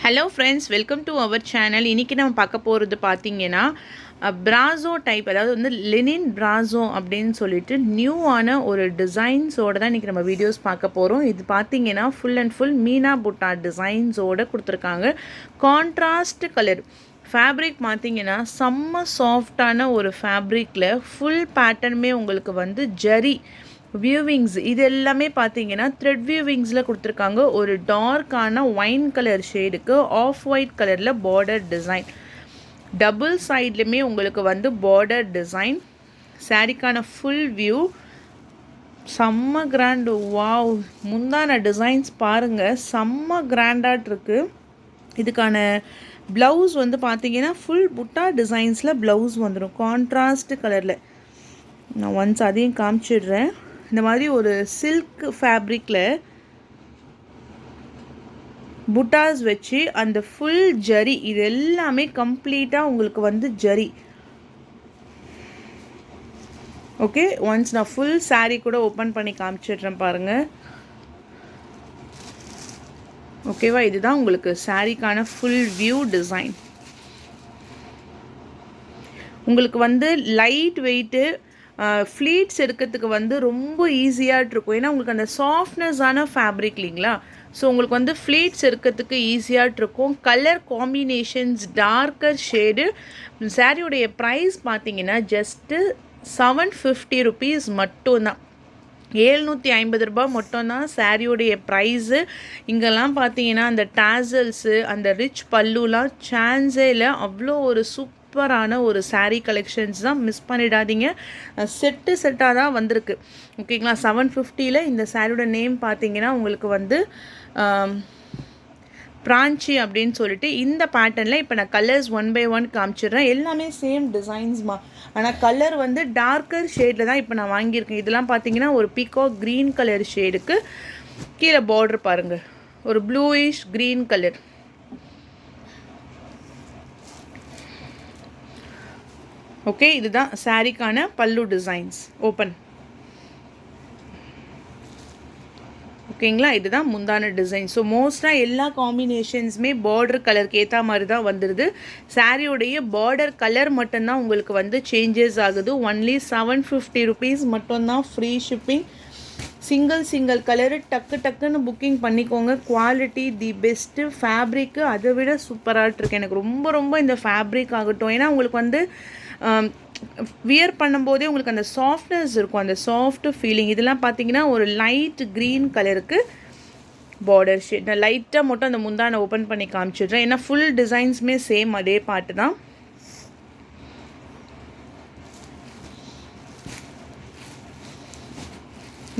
Hello friends, welcome to our channel. இன்றைக்கி நம்ம பார்க்க போகிறது பார்த்தீங்கன்னா பிராசோ டைப், அதாவது வந்து லெனின் பிராசோ அப்படின்னு சொல்லிட்டு நியூவான ஒரு டிசைன்ஸோடு தான் இன்றைக்கி நம்ம வீடியோஸ் பார்க்க போகிறோம். இது பார்த்தீங்கன்னா ஃபுல் அண்ட் ஃபுல் மீனா புட்டா டிசைன்ஸோடு கொடுத்துருக்காங்க. கான்ட்ராஸ்ட் கலர் ஃபேப்ரிக் பார்த்தீங்கன்னா செம்ம சாஃப்டான ஒரு ஃபேப்ரிக்கில் ஃபுல் பேட்டர்னுமே உங்களுக்கு வந்து ஜரி வியூவிங்ஸ் இது எல்லாமே பார்த்தீங்கன்னா த்ரெட் வியூவிங்ஸில் கொடுத்துருக்காங்க. ஒரு டார்க்கான ஒயின் கலர் ஷேடுக்கு ஆஃப் ஒயிட் கலரில் பார்டர் டிசைன், டபுள் சைட்லையுமே உங்களுக்கு வந்து பார்டர் டிசைன். சாரிக்கான ஃபுல் வியூ செம்ம கிராண்டு. வாவ், முந்தான டிசைன்ஸ் பாருங்கள், செம்ம கிராண்டாக இருக்குது. இதுக்கான ப்ளவுஸ் வந்து பார்த்தீங்கன்னா ஃபுல் புட்டா டிசைன்ஸில் ப்ளவுஸ் வந்துடும் கான்ட்ராஸ்ட் கலரில். நான் ஒன்ஸ் அதையும் காமிச்சிடுறேன். இந்த மாதிரி ஒரு சில்க் ஃபேப்ரிக்கில் புட்டாஸ் வச்சு அந்த ஃபுல் ஜரி, இது எல்லாமே கம்ப்ளீட்டாக உங்களுக்கு வந்து ஜரி. ஓகே, ஒன்ஸ் நான் ஃபுல் சாரீ கூட ஓப்பன் பண்ணி காமிச்சிடுறேன் பாருங்கள். ஓகேவா, இதுதான் உங்களுக்கு சாரீக்கான ஃபுல் வியூ டிசைன். உங்களுக்கு வந்து லைட் வெயிட்டு ஃப்ளீட்ஸ் எடுக்கிறதுக்கு வந்து ரொம்ப ஈஸியாக இருக்கும். ஏன்னா உங்களுக்கு அந்த சாஃப்ட்னஸான ஃபேப்ரிக் இல்லைங்களா, ஸோ உங்களுக்கு வந்து ஃப்ளீட்ஸ் எடுக்கிறதுக்கு ஈஸியாக இருக்கும். Colour combinations darker shade. சாரியோடைய ப்ரைஸ் பார்த்தீங்கன்னா ஜஸ்ட்டு 750 ருபீஸ் மட்டும்தான். 750 ரூபா மட்டும்தான் சாரியோடைய ப்ரைஸு. இங்கெல்லாம் பார்த்தீங்கன்னா அந்த டாசல்ஸு, அந்த ரிச் பல்லுலாம் சான்ஸே இல்லை. அவ்வளோ ஒரு சூப்பரான ஒரு சாரீ கலெக்ஷன்ஸ் தான், மிஸ் பண்ணிடாதீங்க. செட்டாக தான் வந்திருக்கு. ஓகேங்களா, 750ல் இந்த சாரியோட நேம் பார்த்தீங்கன்னா உங்களுக்கு வந்து பிரான்ச்சி அப்படின்னு சொல்லிட்டு இந்த பேட்டர்னில் இப்போ நான் கலர்ஸ் 1 by 1 காமிச்சிடுறேன். எல்லாமே சேம் டிசைன்ஸ்மா, ஆனால் கலர் வந்து டார்க்கர் ஷேடில் தான் இப்போ நான் வாங்கியிருக்கேன். இதெல்லாம் பார்த்தீங்கன்னா ஒரு பீகாக் க்ரீன் கலர் ஷேடுக்கு கீழே பார்டர் பாருங்கள், ஒரு ப்ளூயிஷ் க்ரீன் கலர். ஓகே, இதுதான் சாரிக்கான பல்லு டிசைன்ஸ். ஓப்பன். ஓகேங்களா, இதுதான் முந்தான டிசைன். ஸோ மோஸ்ட்டாக எல்லா காம்பினேஷன்ஸுமே பார்டர் கலருக்கு ஏற்ற மாதிரி தான் வந்துடுது. சாரியோடைய பார்டர் கலர் மட்டும்தான் உங்களுக்கு வந்து சேஞ்சஸ் ஆகுது. ஒன்லி 750 ருபீஸ் மட்டும்தான், ஃப்ரீ ஷிப்பிங். சிங்கிள் கலரு டக்குன்னு புக்கிங் பண்ணிக்கோங்க. குவாலிட்டி தி பெஸ்ட்டு. ஃபேப்ரிக்கு அதை விட சூப்பராக இருக்கு. எனக்கு ரொம்ப இந்த ஃபேப்ரிக் ஆகட்டும், ஏன்னா உங்களுக்கு வந்து வியர் பண்ணும்போதே உங்களுக்கு அந்த சாஃப்ட்னஸ் இருக்கும், அந்த சாஃப்ட் ஃபீலிங். இதெல்லாம் பார்த்தீங்கன்னா ஒரு லைட் க்ரீன் கலருக்கு பார்டர் ஷேட். நான் லைட்டாக மட்டும் அந்த முந்தானை ஓப்பன் பண்ணி காமிச்சிடுறேன், ஏன்னா ஃபுல் டிசைன்ஸுமே சேம் அதே பாட்டு தான்.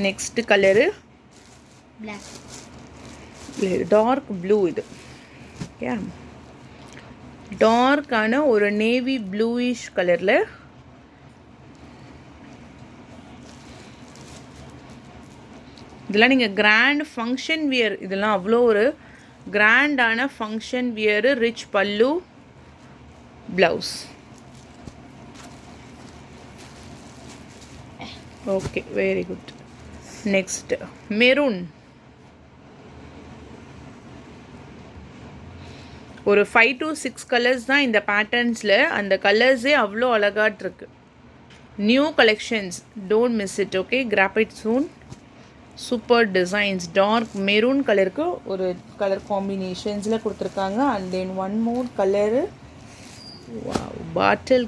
Next colour dark blue. இது ஓகே, டார்க்கான ஒரு நேவி ப்ளூயிஷ் கலரில். இதெல்லாம் நீங்கள் கிராண்ட் ஃபங்க்ஷன் வியர், இதெல்லாம் அவ்வளோ ஒரு கிராண்டான function wear. Rich pallu, blouse. Okay, very good. Next maroon. ஒரு 5 to 6 கலர்ஸ் தான் இந்த பேட்டர்ன்ஸில். அந்த கலர்ஸே அவ்வளோ அழகாக new collections, don't miss it. Okay, graphite சூன். Super designs. டார்க் மெரூன் கலருக்கு ஒரு கலர் காம்பினேஷன்ஸில் கொடுத்துருக்காங்க. And then one more colour bottle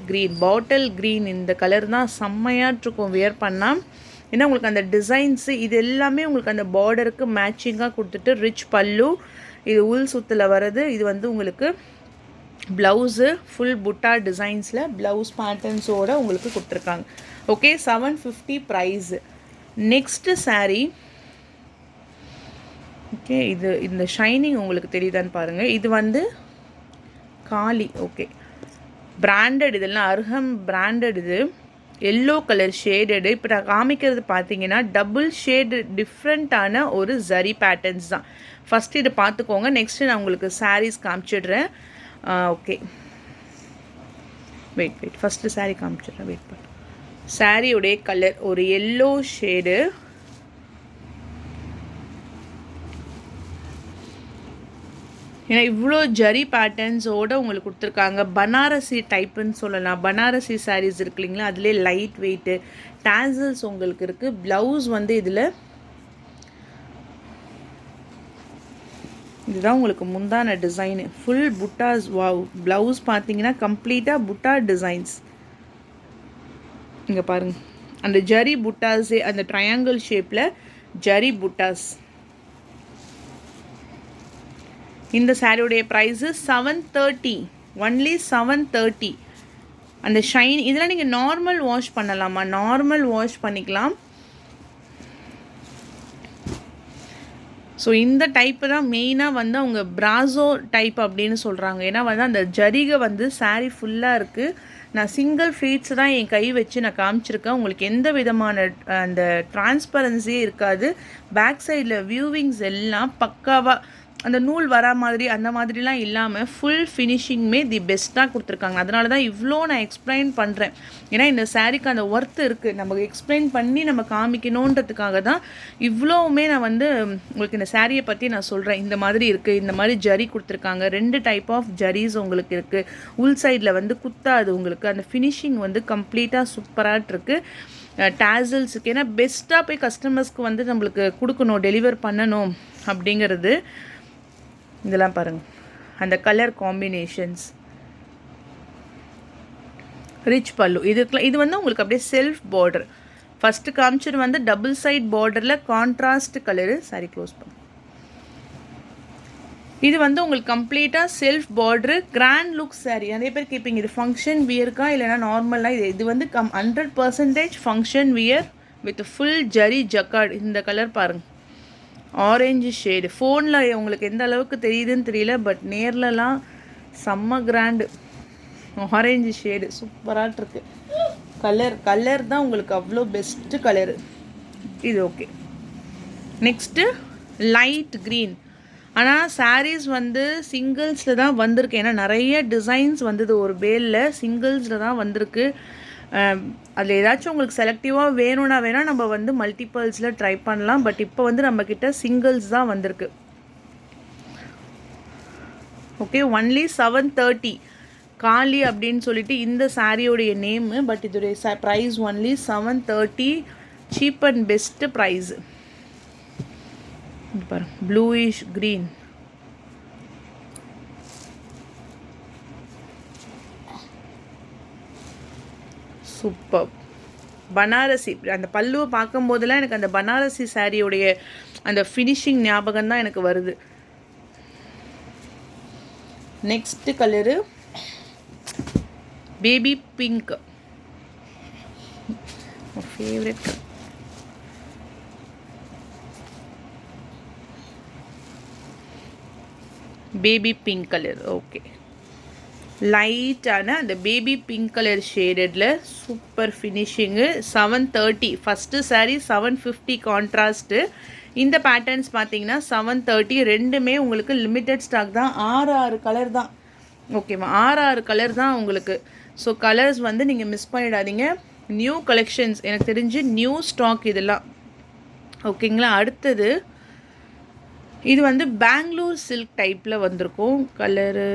green. இந்த கலர் தான் செம்மையாட்டிருக்கும் வியர் பண்ணால். ஏன்னா உங்களுக்கு அந்த டிசைன்ஸு இது எல்லாமே உங்களுக்கு அந்த பார்டருக்கு மேட்சிங்காக கொடுத்துட்டு ரிச் பல்லு, இது உள் சுத்தில் வர்றது. இது வந்து உங்களுக்கு ப்ளவுஸு ஃபுல் புட்டா டிசைன்ஸில் ப்ளவுஸ் பேட்டர்ன்ஸோடு உங்களுக்கு கொடுத்துருக்காங்க. Okay, 750 price. Next sari. Okay, இது இந்த ஷைனிங் உங்களுக்கு தெரியுதான்னு பாருங்கள். இது வந்து காளி. Okay, branded. இதெல்லாம் அர்ஹம் பிராண்டட். இது எல்லோ கலர் ஷேடடு. இப்போ நான் காமிக்கிறது பார்த்தீங்கன்னா டபுள் ஷேடு டிஃப்ரெண்ட்டான ஒரு ஜரி பேட்டர்ன்ஸ் தான். ஃபஸ்ட்டு இது பார்த்துக்கோங்க, நெக்ஸ்ட்டு நான் உங்களுக்கு சாரீஸ் காமிச்சிடுறேன். ஓகே, வெயிட் ஃபஸ்ட்டு சாரீ காமிச்சிடுறேன், வெயிட் பண்ணு. சாரியோடைய கலர் ஒரு எல்லோ ஷேடு. ஏன்னா இவ்வளோ ஜரி பேட்டர்ன்ஸோடு உங்களுக்கு கொடுத்துருக்காங்க. பனாரசி டைப்புன்னு சொல்லலாம். பனாரசி சாரீஸ் இருக்கு இல்லைங்களா, அதிலே லைட் வெயிட்டு டாசல்ஸ் உங்களுக்கு இருக்குது. ப்ளவுஸ் வந்து இதில் இதுதான் உங்களுக்கு முந்தான டிசைனு. ஃபுல் புட்டாஸ். வாவ். ப்ளவுஸ் பார்த்தீங்கன்னா கம்ப்ளீட்டாக புட்டா டிசைன்ஸ். இங்கே பாருங்கள், அந்த ஜரி புட்டாஸே அந்த ட்ரையாங்கிள் ஷேப்பில் ஜரி புட்டாஸ். இந்த சாரியுடைய ப்ரைஸு 730, ஒன்லி 730. அந்த ஷைன் இதெல்லாம் நீங்கள் நார்மல் வாஷ் பண்ணலாமா? நார்மல் வாஷ் பண்ணிக்கலாம். ஸோ இந்த டைப்பு தான் மெயினாக வந்து அவங்க பிராசோ டைப் அப்படின்னு சொல்கிறாங்க. ஏன்னா வந்து அந்த ஜரிகை வந்து சாரீ ஃபுல்லாக இருக்குது. நான் சிங்கிள் ஃபீட்ஸ் தான் என் கை வச்சு நான் காமிச்சிருக்கேன். உங்களுக்கு எந்த விதமான அந்த டிரான்ஸ்பரன்சியே இருக்காது. பேக் சைடில் வியூவிங்ஸ் எல்லாம் பக்காவாக அந்த நூல் வரா மாதிரி அந்த மாதிரிலாம் இல்லாமல் ஃபுல் ஃபினிஷிங்குமே தி பெஸ்ட்டாக கொடுத்துருக்காங்க. அதனால தான் இவ்வளோ நான் எக்ஸ்பிளைன் பண்ணுறேன். ஏன்னா இந்த சாரீக்கு அந்த ஒர்த் இருக்குது. நம்ம எக்ஸ்பிளைன் பண்ணி நம்ம காமிக்கணுன்றதுக்காக தான் இவ்வளோவுமே நான் வந்து உங்களுக்கு இந்த சாரியை பற்றி நான் சொல்கிறேன். இந்த மாதிரி இருக்குது, இந்த மாதிரி ஜரி கொடுத்துருக்காங்க. 2 டைப் ஆஃப் ஜரிஸ் உங்களுக்கு இருக்குது. உள் சைடில் வந்து குத்தாது உங்களுக்கு. அந்த ஃபினிஷிங் வந்து கம்ப்ளீட்டாக சூப்பராக இருக்குது. டாசல்ஸுக்கு ஏன்னா பெஸ்ட்டாக போய் கஸ்டமர்ஸ்க்கு வந்து நம்மளுக்கு கொடுக்கணும், டெலிவர் பண்ணணும் அப்படிங்கிறது. இதெல்லாம் பாருங்கள், அந்த கலர் காம்பினேஷன்ஸ், ரிச் பல்லு. இது வந்து உங்களுக்கு அப்படியே செல்ஃப் பார்டர். ஃபஸ்ட்டு காமிச்சது வந்து டபுள் சைட் பார்டரில் கான்ட்ராஸ்ட் கலரு. சாரி க்ளோஸ் பண்ணு. இது வந்து உங்களுக்கு கம்ப்ளீட்டாக self border, grand look sari. நிறைய பேர் கேட்பீங்க இது ஃபங்க்ஷன் வியருக்கா இல்லைனா நார்மலாக. இது வந்து 100% function wear with full zari jacquard. இந்த கலர் பாருங்கள், ஆரஞ்சு ஷேடு. ஃபோனில் உங்களுக்கு எந்த அளவுக்கு தெரியுதுன்னு தெரியல, பட் நேர்லலாம் செம்ம கிராண்டு. ஆரஞ்சு ஷேடு சூப்பராக இருக்குது. கலர் தான் உங்களுக்கு அவ்வளோ பெஸ்ட்டு கலரு இது. Okay, next light green. ஆனால் சாரீஸ் வந்து சிங்கிள்ஸில் தான் வந்திருக்கு. ஏன்னா நிறைய டிசைன்ஸ் வந்தது ஒரு பேலில், சிங்கிள்ஸில் தான் வந்திருக்கு. அதில் ஏதாச்சும் உங்களுக்கு செலக்டிவாக வேணும்னா வேணால் நம்ம வந்து மல்டிபிள்ஸில் ட்ரை பண்ணலாம். பட் இப்போ வந்து நம்மக்கிட்ட சிங்கிள்ஸ் தான் வந்திருக்கு. Okay, only 730. காளி அப்படின்னு சொல்லிட்டு இந்த சாரியோடைய நேமு. பட் இதோடைய price only 730. Cheap and best price. பாருங்க, ப்ளூயிஷ் க்ரீன். சூப்பர். பனாரசி. அந்த பல்லுவை பார்க்கும்போதெல்லாம் எனக்கு அந்த பனாரசி சாரியோடைய அந்த ஃபினிஷிங் ஞாபகம் தான் எனக்கு வருது. Next colour baby pink. Favourite colour. Baby pink colour. Okay, லைட்டான அந்த பேபி பிங்க் கலர் ஷேடடில் super finishing. 730. First sari 750 contrast. இந்த பேட்டர்ன்ஸ் பார்த்தீங்கன்னா 730. ரெண்டுமே உங்களுக்கு லிமிட்டட் ஸ்டாக் தான். 6 கலர் தான். ஓகேவா, 6 கலர் தான் உங்களுக்கு. ஸோ கலர்ஸ் வந்து நீங்கள் மிஸ் பண்ணிடாதீங்க. நியூ கலெக்ஷன்ஸ் எனக்கு தெரிஞ்சு நியூ ஸ்டாக் இதெல்லாம். ஓகேங்களா. அடுத்தது இது வந்து பெங்களூர் சில்க் டைப்பில் வந்திருக்கும். Colour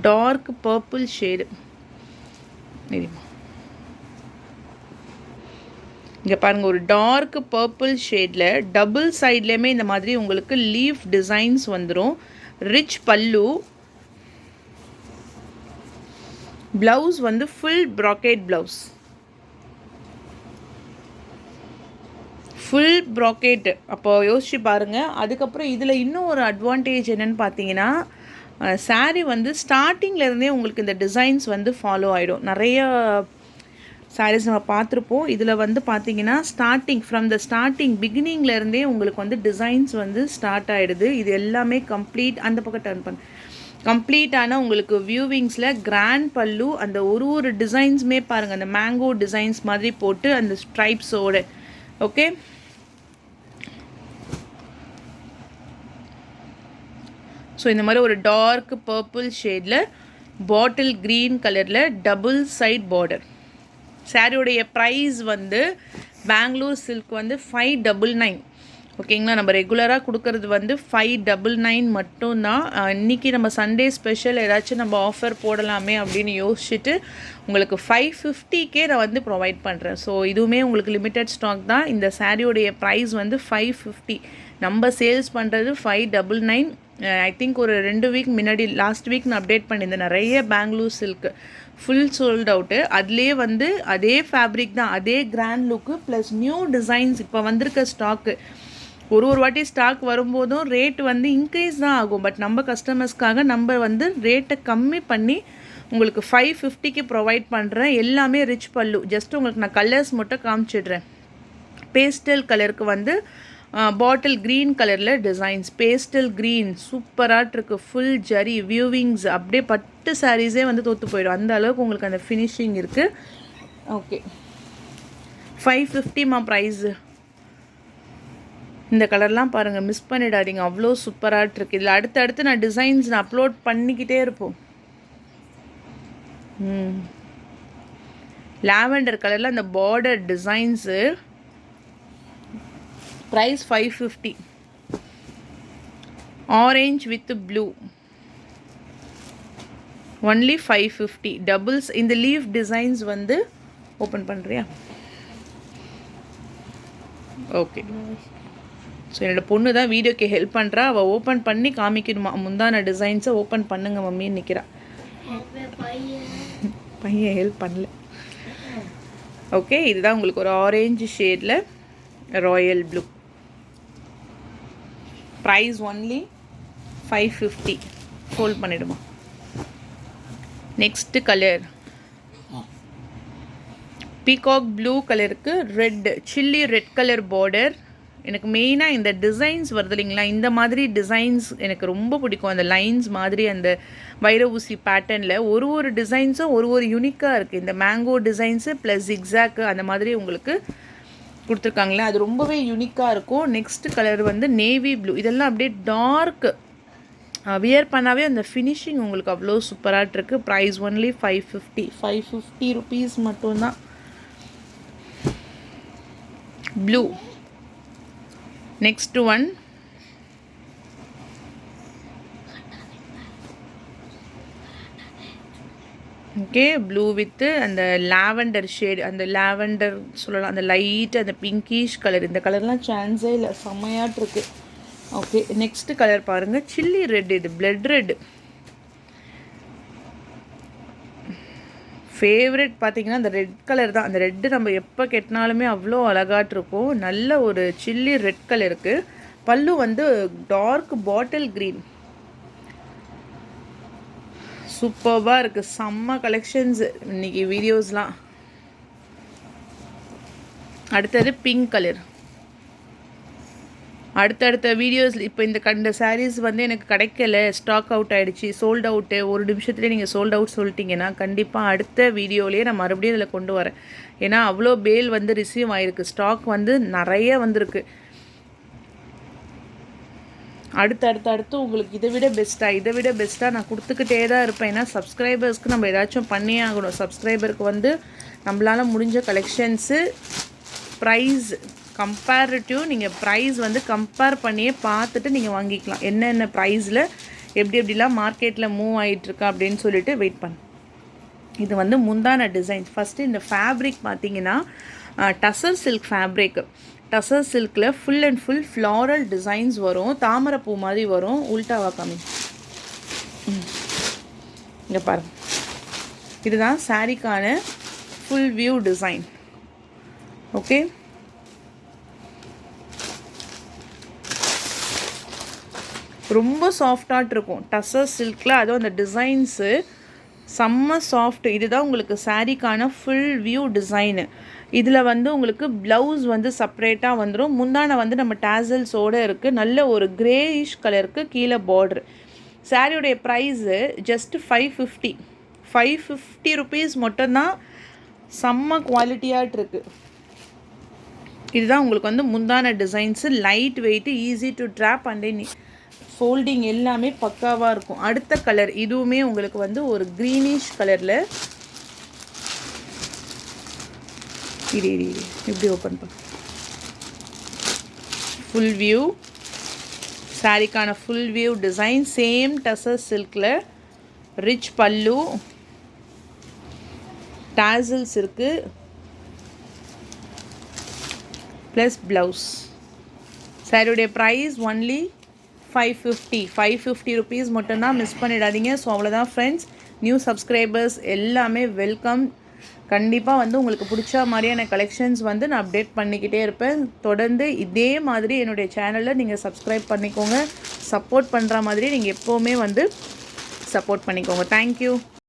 dark purple shade. இங்கே பாருங்கள், ஒரு டார்க் பர்பிள் ஷேடில் டபுள் சைட்லேயுமே இந்த மாதிரி உங்களுக்கு லீஃப் டிசைன்ஸ் வந்துடும். ரிச் பல்லு. ப்ளவுஸ் வந்து full bracket blouse. Full bracket. அப்போ யோசிச்சு பாருங்கள். அதுக்கப்புறம் இதில் இன்னும் ஒரு அட்வான்டேஜ் என்னென்னு பார்த்தீங்கன்னா, சாரீ வந்து ஸ்டார்டிங்லேருந்தே உங்களுக்கு இந்த டிசைன்ஸ் வந்து ஃபாலோ ஆகிடும். நிறைய சாரீஸ் நம்ம பார்த்துருப்போம். இதில் வந்து பார்த்தீங்கன்னா ஃப்ரம் த ஸ்டார்டிங் பிகினிங்லேருந்தே உங்களுக்கு வந்து டிசைன்ஸ் வந்து ஸ்டார்ட் ஆகிடுது. இது எல்லாமே கம்ப்ளீட். அந்த பக்கம் டர்ன் பண்ண கம்ப்ளீட்டான உங்களுக்கு வியூவிங்ஸில் கிராண்ட் பல்லு. அந்த ஒரு டிசைன்ஸுமே பாருங்கள், அந்த மேங்கோ டிசைன்ஸ் மாதிரி போட்டு அந்த ஸ்ட்ரைப்ஸோடு. ஓகே, ஸோ இந்த மாதிரி ஒரு டார்க் பர்பிள் ஷேடில் பாட்டில் க்ரீன் கலரில் டபுள் சைட் பார்டர். சாரியோடைய ப்ரைஸ் வந்து பெங்களூர் சில்க் வந்து 599. ஓகேங்களா. நம்ம ரெகுலராக கொடுக்கறது வந்து 599 மட்டும்தான். இன்றைக்கி நம்ம சண்டே ஸ்பெஷல் ஏதாச்சும் நம்ம ஆஃபர் போடலாமே அப்படின்னு யோசிச்சுட்டு உங்களுக்கு 550 நான் வந்து ப்ரொவைட் பண்ணுறேன். ஸோ இதுவுமே உங்களுக்கு லிமிட்டட் ஸ்டாக் தான். இந்த சாரியோடைய ப்ரைஸ் வந்து 550. நம்ம சேல்ஸ் பண்ணுறது 599. ஐ திங்க் ஒரு 2 வீக் முன்னாடி லாஸ்ட் வீக் நான் அப்டேட் பண்ணியிருந்தேன். நிறைய Bangalore silk full sold out. அதுலேயே வந்து அதே ஃபேப்ரிக் தான், அதே grand look plus new designs இப்போ வந்திருக்க ஸ்டாக்கு. ஒரு வாட்டி ஸ்டாக் வரும்போதும் ரேட் வந்து இன்க்ரீஸ் தான் ஆகும். பட் நம்ம கஸ்டமர்ஸ்க்காக நம்ம வந்து ரேட்டை கம்மி பண்ணி உங்களுக்கு 550க்கு ப்ரொவைட் பண்ணுறேன். எல்லாமே ரிச் பல்லு. ஜஸ்ட் உங்களுக்கு நான் கலர்ஸ் மட்டும் காமிச்சிடுறேன். பேஸ்டல் கலருக்கு வந்து பாட்டில் க்ரீன் கலரில் டிசைன்ஸ், பேஸ்டல் க்ரீன் சூப்பராக இருக்குது. ஃபுல் ஜரி வியூவிங்ஸ், அப்படியே பட்டு சாரீஸே வந்து தோற்று போயிடும், அந்த அளவுக்கு உங்களுக்கு அந்த ஃபினிஷிங் இருக்குது. ஓகே 550மா ப்ரைஸு. இந்த கலர்லாம் பாருங்கள், மிஸ் பண்ணிடாதீங்க, அவ்வளோ சூப்பராக இருக்குது. இதில் அடுத்தடுத்து நான் டிசைன்ஸ் நான் அப்லோட் பண்ணிக்கிட்டே இருப்போம். லாவெண்டர் கலரில் அந்த border designs. Price 550. Orange with blue only 550. Doubles இந்த லீஃப் டிசைன்ஸ் வந்து ஓப்பன் பண்ணுறியா? ஓகே. ஸோ என்னோடய பொண்ணு தான் வீடியோக்கு ஹெல்ப் பண்ணுறா. அவள் ஓப்பன் பண்ணி காமிக்கணுமா, முந்தான டிசைன்ஸை ஓப்பன் பண்ணுங்க மம்மின்னு நிற்கிறா. பையன் ஹெல்ப் பண்ணல. ஓகே, இதுதான் உங்களுக்கு ஒரு ஆரேஞ்சு ஷேடில் royal blue. Price only 550. Fold பண்ணிடுமா. நெக்ஸ்ட்டு கலர் பீகாக் ப்ளூ கலருக்கு red, chilli red colour border. எனக்கு மெயினாக இந்த டிசைன்ஸ் வருது இல்லைங்களா, இந்த மாதிரி டிசைன்ஸ் எனக்கு ரொம்ப பிடிக்கும். அந்த லைன்ஸ் மாதிரி அந்த வைர ஊசி பேட்டர்னில் ஒரு டிசைன்ஸும் ஒரு யூனிக்காக இருக்குது. இந்த மேங்கோ டிசைன்ஸு ப்ளஸ் ஜிக்ஸாக்கு அந்த மாதிரி உங்களுக்கு கொடுத்துருக்காங்களே, அது ரொம்பவே யூனிக்காக இருக்கும். நெக்ஸ்ட் கலர் வந்து நேவி ப்ளூ. இதெல்லாம் அப்படியே டார்க், வியர் பண்ணாவே அந்த ஃபினிஷிங் உங்களுக்கு அவ்வளோ சூப்பராக இருக்குது. Price only 550. 550 ருபீஸ் மட்டும்தான். Blue. Next one okay, blue with அந்த லாவெண்டர் ஷேடு, அந்த லாவெண்டர் சொல்லலாம், அந்த லைட் அந்த பிங்கிஷ் கலர். இந்த கலர்லாம் சான்ஸே இல்லை, செம்மையாட்டு இருக்குது. ஓகே, நெக்ஸ்ட் கலர் பாருங்கள், சில்லி ரெட். இது பிளட் ரெட். ஃபேவரட் பார்த்தீங்கன்னா அந்த ரெட் கலர் தான். அந்த ரெட்டு நம்ம எப்போ கெட்டினாலுமே அவ்வளோ அழகாட்டிருக்கும். நல்ல ஒரு சில்லி ரெட் கலருக்கு. பல்லு வந்து டார்க் பாட்டில் க்ரீன். சூப்பர்பாக இருக்குது. செம்ம கலெக்ஷன்ஸு இன்றைக்கி வீடியோஸ்லாம். அடுத்தது பிங்க் கலர். அடுத்தடுத்த வீடியோஸ் இப்போ இந்த கண்ட சாரீஸ் வந்து எனக்கு கிடைக்கல, ஸ்டாக் அவுட் ஆகிடுச்சி, சோல்ட் அவுட்டு, ஒரு நிமிஷத்துலேயே நீங்கள் சோல்ட் அவுட் சொல்லிட்டீங்கன்னா கண்டிப்பாக அடுத்த வீடியோலேயே நான் மறுபடியும் இதில் கொண்டு வரேன். ஏன்னா அவ்வளோ பேல் வந்து ரிசீவ் ஆகிருக்கு, ஸ்டாக் வந்து நிறைய வந்திருக்கு. அடுத்து உங்களுக்கு இதை விட பெஸ்ட்டாக நான் கொடுத்துக்கிட்டே தான் இருப்பேன். ஏன்னா சப்ஸ்கிரைபர்ஸ்க்கு நம்ம ஏதாச்சும் பண்ணியே ஆகணும். சப்ஸ்கிரைபருக்கு வந்து நம்மளால் முடிஞ்ச கலெக்ஷன்ஸு ப்ரைஸ் கம்பேரிட்டிவ், நீங்கள் ப்ரைஸ் வந்து கம்பேர் பண்ணியே பார்த்துட்டு நீங்கள் வாங்கிக்கலாம். என்னென்ன ப்ரைஸில் எப்படிலாம் மார்க்கெட்டில் மூவ் ஆகிட்டுருக்கா அப்படின்னு சொல்லிட்டு வெயிட் பண்ணு. இது வந்து முந்தான டிசைன்ஸ். ஃபஸ்ட்டு இந்த ஃபேப்ரிக் பார்த்தீங்கன்னா டசர் சில்க் ஃபேப்ரிக். டசர் சில்கில் full and full floral designs வரும். தாமரைப்பூ மாதிரி வரும். உல்டாவா காமி, இங்கே பாருங்கள். இதுதான் சாரிக்கான ஃபுல் வியூ டிசைன். ஓகே, ரொம்ப சாஃப்டாக இருக்கும் டசர் சில்கில். அதுவும் அந்த டிசைன்ஸு செம்ம சாஃப்ட். இதுதான் உங்களுக்கு சாரிக்கான ஃபுல் வியூ டிசைனு. இதில் வந்து உங்களுக்கு ப்ளவுஸ் வந்து செப்ரேட்டாக வந்துடும். முந்தான வந்து நம்ம டேசல்ஸோடு இருக்குது. நல்ல ஒரு கிரேயிஷ் கலருக்கு கீழே பார்டர். சாரியுடைய ப்ரைஸு ஜஸ்ட் 550. 550 ருபீஸ் மட்டும்தான். செம்ம குவாலிட்டியாகிட்டு இருக்குது. இதுதான் உங்களுக்கு வந்து முந்தான designs. Light weight, easy to drop and folding எல்லாமே பக்காவாக இருக்கும். அடுத்த கலர் இதுவுமே உங்களுக்கு வந்து ஒரு க்ரீனிஷ் கலரில். இது இப்படி ஓப்பன் பண்ண ஃபுல் வியூ, சாரிக்கான full view design, same tussar சில்கில் ரிச் பல்லு, டாசல்ஸ் இருக்குது, ப்ளஸ் ப்ளவுஸ். சாரியுடைய ப்ரைஸ் ஒன்லி 550 ருபீஸ் மட்டும்தான், மிஸ் பண்ணிடாதீங்க. ஸோ அவ்வளோதான் ஃப்ரெண்ட்ஸ், நியூ சப்ஸ்கிரைபர்ஸ் எல்லாமே வெல்கம். கண்டிப்பாக வந்து உங்களுக்கு பிடிச்ச மாதிரியான கலெக்ஷன்ஸ் வந்து நான் அப்டேட் பண்ணிக்கிட்டே இருப்பேன். தொடர்ந்து இதே மாதிரி என்னுடைய சேனலில் நீங்கள் சப்ஸ்கிரைப் பண்ணிக்கோங்க. சப்போர்ட் பண்ணுற மாதிரி நீங்கள் எப்போவுமே வந்து சப்போர்ட் பண்ணிக்கோங்க. தேங்க்யூ.